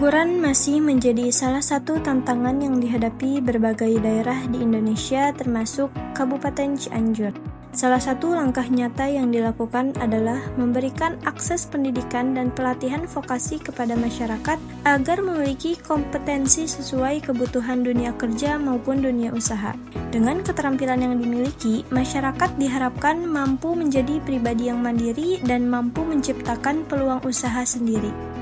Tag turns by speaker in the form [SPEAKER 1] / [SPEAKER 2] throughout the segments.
[SPEAKER 1] Pengangguran masih menjadi salah satu tantangan yang dihadapi berbagai daerah di Indonesia termasuk Kabupaten Cianjur. Salah satu langkah nyata yang dilakukan adalah memberikan akses pendidikan dan pelatihan vokasi kepada masyarakat agar memiliki kompetensi sesuai kebutuhan dunia kerja maupun dunia usaha. Dengan keterampilan yang dimiliki, masyarakat diharapkan mampu menjadi pribadi yang mandiri dan mampu menciptakan peluang usaha sendiri.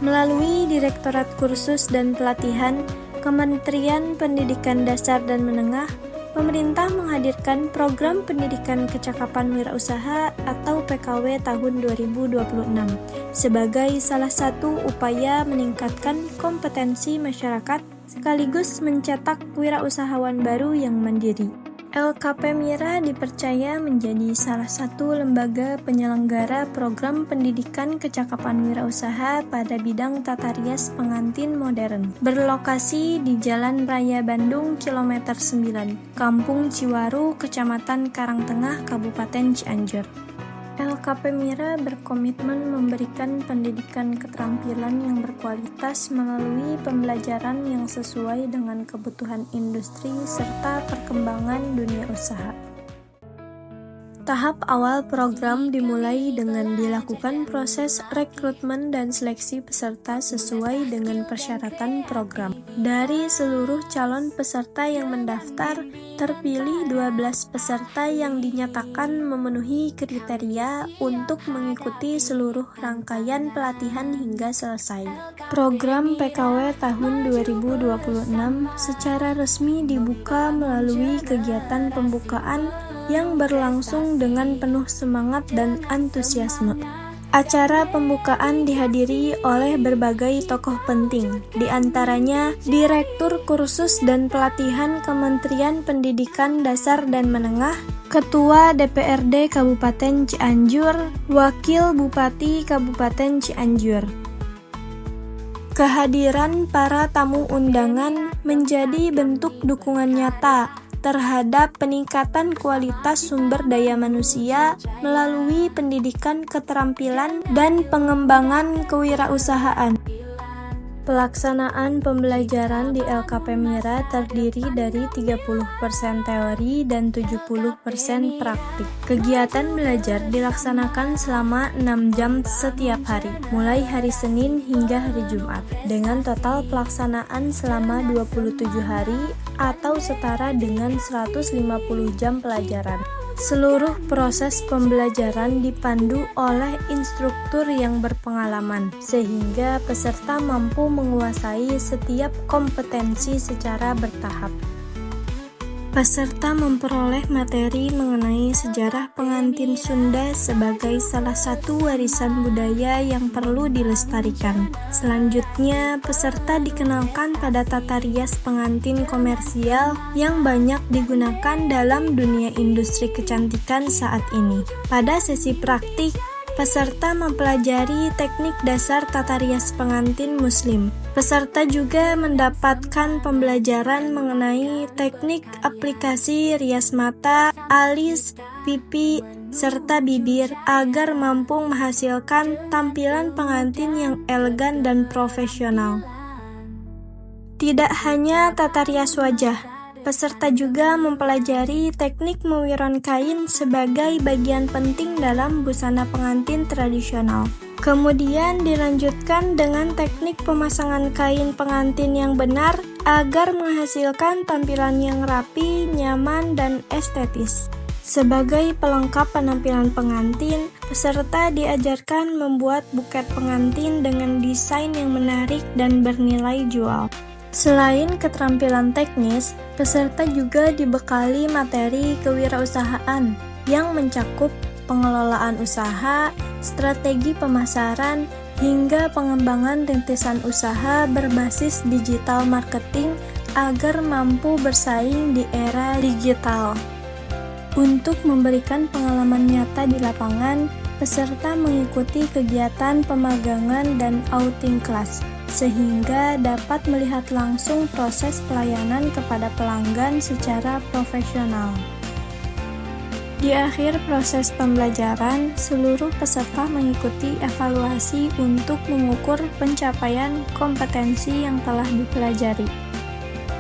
[SPEAKER 1] Melalui Direktorat Kursus dan Pelatihan Kementerian Pendidikan Dasar dan Menengah, pemerintah menghadirkan Program Pendidikan Kecakapan Wirausaha atau PKW tahun 2026 sebagai salah satu upaya meningkatkan kompetensi masyarakat sekaligus mencetak wirausahawan baru yang mandiri. LKP Mira dipercaya menjadi salah satu lembaga penyelenggara program pendidikan kecakapan wirausaha pada bidang tata rias pengantin modern. Berlokasi di Jalan Raya Bandung Kilometer 9, Kampung Ciwaru, Kecamatan Karangtengah, Kabupaten Cianjur. LKP Mira berkomitmen memberikan pendidikan keterampilan yang berkualitas melalui pembelajaran yang sesuai dengan kebutuhan industri serta perkembangan dunia usaha. Tahap awal program dimulai dengan dilakukan proses rekrutmen dan seleksi peserta sesuai dengan persyaratan program. Dari seluruh calon peserta yang mendaftar, terpilih 12 peserta yang dinyatakan memenuhi kriteria untuk mengikuti seluruh rangkaian pelatihan hingga selesai. Program PKW tahun 2026 secara resmi dibuka melalui kegiatan pembukaan yang berlangsung dengan penuh semangat dan antusiasme. Acara pembukaan dihadiri oleh berbagai tokoh penting, di antaranya Direktur Kursus dan Pelatihan Kementerian Pendidikan Dasar dan Menengah, Ketua DPRD Kabupaten Cianjur, Wakil Bupati Kabupaten Cianjur. Kehadiran para tamu undangan menjadi bentuk dukungan nyata terhadap peningkatan kualitas sumber daya manusia melalui pendidikan keterampilan dan pengembangan kewirausahaan. Pelaksanaan pembelajaran di LKP Mira terdiri dari 30% teori dan 70% praktik. Kegiatan belajar dilaksanakan selama 6 jam setiap hari, mulai hari Senin hingga hari Jumat, dengan total pelaksanaan selama 27 hari atau setara dengan 150 jam pelajaran. Seluruh proses pembelajaran dipandu oleh instruktur yang berpengalaman, sehingga peserta mampu menguasai setiap kompetensi secara bertahap. Peserta memperoleh materi mengenai sejarah pengantin Sunda sebagai salah satu warisan budaya yang perlu dilestarikan. Selanjutnya, peserta dikenalkan pada tata rias pengantin komersial yang banyak digunakan dalam dunia industri kecantikan saat ini. Pada sesi praktik, peserta mempelajari teknik dasar tata rias pengantin Muslim. Peserta juga mendapatkan pembelajaran mengenai teknik aplikasi rias mata, alis, pipi, serta bibir agar mampu menghasilkan tampilan pengantin yang elegan dan profesional. Tidak hanya tata rias wajah, peserta juga mempelajari teknik mewiron kain sebagai bagian penting dalam busana pengantin tradisional. Kemudian dilanjutkan dengan teknik pemasangan kain pengantin yang benar agar menghasilkan tampilan yang rapi, nyaman, dan estetis. Sebagai pelengkap penampilan pengantin, peserta diajarkan membuat buket pengantin dengan desain yang menarik dan bernilai jual. Selain keterampilan teknis, peserta juga dibekali materi kewirausahaan yang mencakup pengelolaan usaha, strategi pemasaran, hingga pengembangan rintisan usaha berbasis digital marketing agar mampu bersaing di era digital. Untuk memberikan pengalaman nyata di lapangan, peserta mengikuti kegiatan pemagangan dan outing kelas, sehingga dapat melihat langsung proses pelayanan kepada pelanggan secara profesional. Di akhir proses pembelajaran, seluruh peserta mengikuti evaluasi untuk mengukur pencapaian kompetensi yang telah dipelajari.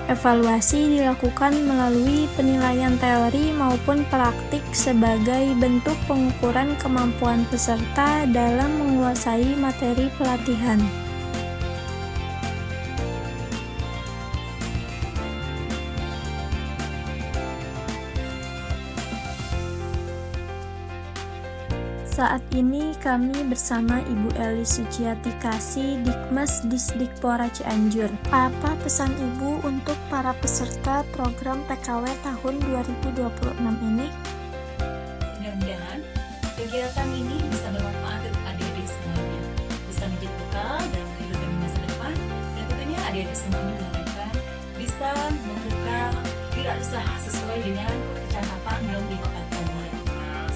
[SPEAKER 1] Evaluasi dilakukan melalui penilaian teori maupun praktik sebagai bentuk pengukuran kemampuan peserta dalam menguasai materi pelatihan. Saat ini kami bersama Ibu Eli Suciati Kasih, Dikmas Disdikpora Cianjur. Apa pesan Ibu untuk para peserta program PKW tahun 2026 ini?
[SPEAKER 2] Mudah-mudahan kegiatan ini bisa bermanfaat untuk adik-adik semuanya, bisa menjadi bekal dalam kehidupan masa depan, dan tentunya adik-adik semuanya mengharapkan bisa membuka wirausaha sesuai dengan kecakapan dalam lingkungannya.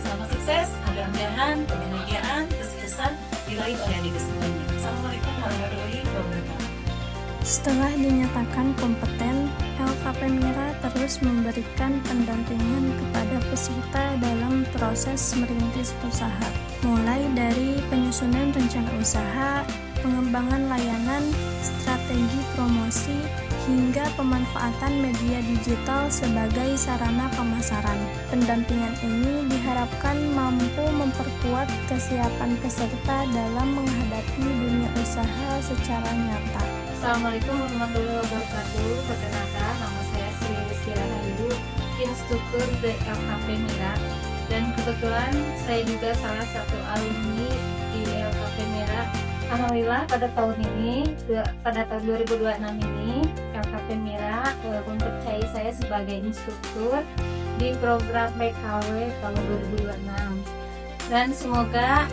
[SPEAKER 2] Selamat sukses, mudah-mudahan kebahagiaan, kesuksesan diraih oleh adik-adik semuanya. Assalamualaikum warahmatullahi wabarakatuh.
[SPEAKER 1] Setelah dinyatakan kompeten, LKP Mira terus memberikan pendampingan kepada peserta dalam proses merintis usaha, mulai dari penyusunan rencana usaha, pengembangan layanan, strategi promosi, hingga pemanfaatan media digital sebagai sarana pemasaran. Pendampingan ini diharapkan mampu memperkuat kesiapan peserta dalam menghadapi dunia usaha secara nyata.
[SPEAKER 3] Assalamualaikum warahmatullahi wabarakatuh. Perkenalkan, nama saya Sri Rizky Rahayu, instruktur di LKP Mira, dan kebetulan saya juga salah satu alumni di LKP Mira. Alhamdulillah pada tahun 2026 ini LKP Mira mempercayai saya sebagai instruktur di program PKW tahun 2026, dan semoga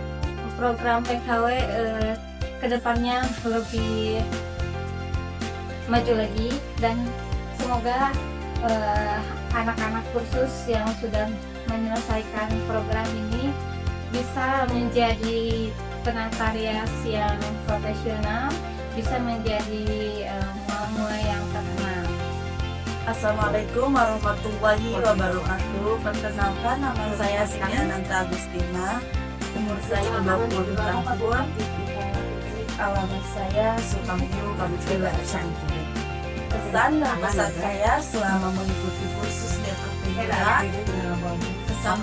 [SPEAKER 3] program PKW kedepannya lebih maju lagi, dan semoga anak-anak kursus yang sudah menyelesaikan program ini bisa menjadi penata rias yang profesional, bisa menjadi murid yang terkenal.
[SPEAKER 4] Assalamualaikum warahmatullahi wabarakatuh. Perkenalkan, nama saya Siti Ananta Agustina, umur saya 20 tahun, alamat saya Sukamyu, Kabupaten Cianjur. Pesan dan pesan saya selama mengikuti kursus di LKP Mira, pesan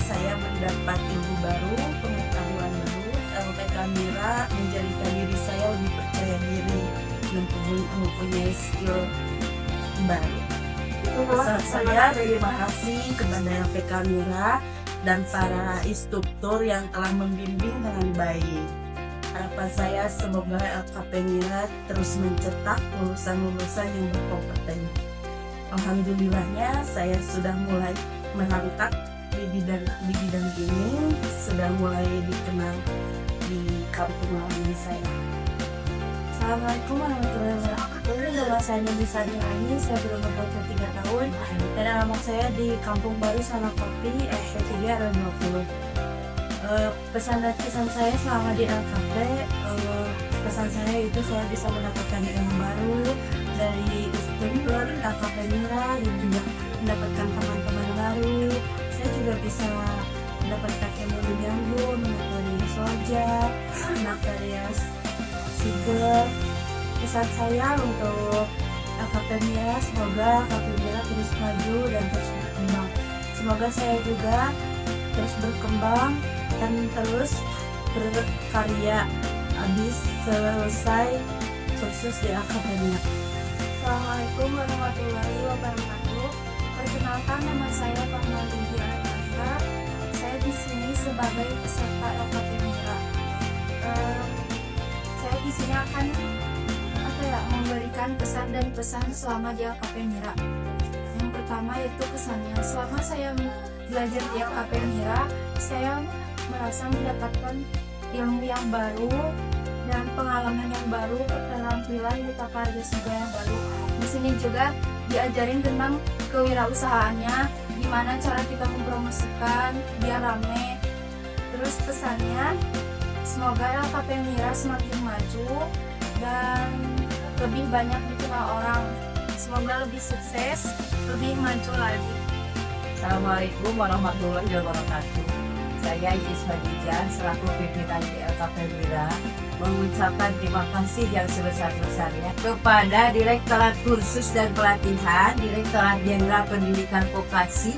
[SPEAKER 4] saya mendapat ilmu baru, pengetahuan baru. LPK Mira menjadikan diri saya lebih percaya diri dan mempunyai skill baru. Pesan saya terima kasih kepada LPK Mira dan para instruktur yang telah membimbing dengan baik. Harapan saya semoga LKP Mira terus mencetak lulusan-lulusan yang berkompeten. Alhamdulillahnya saya sudah mulai merangkak di bidang ini, sudah mulai dikenal di kampung halaman saya. Assalamualaikum warahmatullahi wabarakatuh. Nama saya Bisa Dilani, saya berumur 23 tahun, dan alamat saya di Kampung Baru Salakopi, RT 3 RW 20. Pesan dan kesan saya selama di LKP, pesan saya itu saya bisa mendapatkan ilmu baru dari instruktur LKP Mira, dan juga mendapatkan teman-teman baru. Saya juga bisa mendapatkan ilmu diganggu, materi soja, materi siger. Pesan saya untuk LKP Mira, semoga LKP Mira terus maju dan terus berkembang. Semoga saya juga terus berkembang dan terus berkarya habis selesai kursus di LKP Mira.
[SPEAKER 1] Assalamualaikum warahmatullahi wabarakatuh. Perkenalkan, nama saya Fahman Binti Alfatra. Saya di sini sebagai peserta LKP Mira. Saya di sini akan memberikan pesan dan pesan selama di LKP Mira. Yang pertama yaitu pesannya, selama saya belajar di LKP Mira, saya merasa mendapatkan ilmu yang baru dan pengalaman yang baru, keterampilan di Takarya juga yang baru. Di sini juga diajarin tentang kewirausahaannya, gimana cara kita mempromosikan biar rame. Terus pesannya, semoga LKP Mira semakin maju dan lebih banyak dikenal orang. Semoga lebih sukses, lebih maju lagi.
[SPEAKER 5] Assalamualaikum warahmatullahi wabarakatuh. Saya Iis Khadijah selaku pimpinan DLKP Mira mengucapkan terima kasih yang sebesar-besarnya kepada Direktorat Kursus dan Pelatihan, Direktorat Jenderal Pendidikan Vokasi,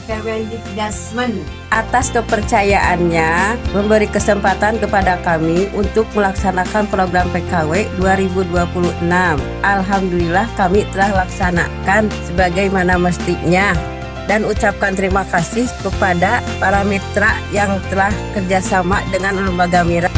[SPEAKER 5] Kemendikbudrismen atas kepercayaannya memberi kesempatan kepada kami untuk melaksanakan program PKW 2026. Alhamdulillah kami telah laksanakan sebagaimana mestinya. Dan ucapkan terima kasih kepada para mitra yang telah kerjasama dengan Lembaga Mira.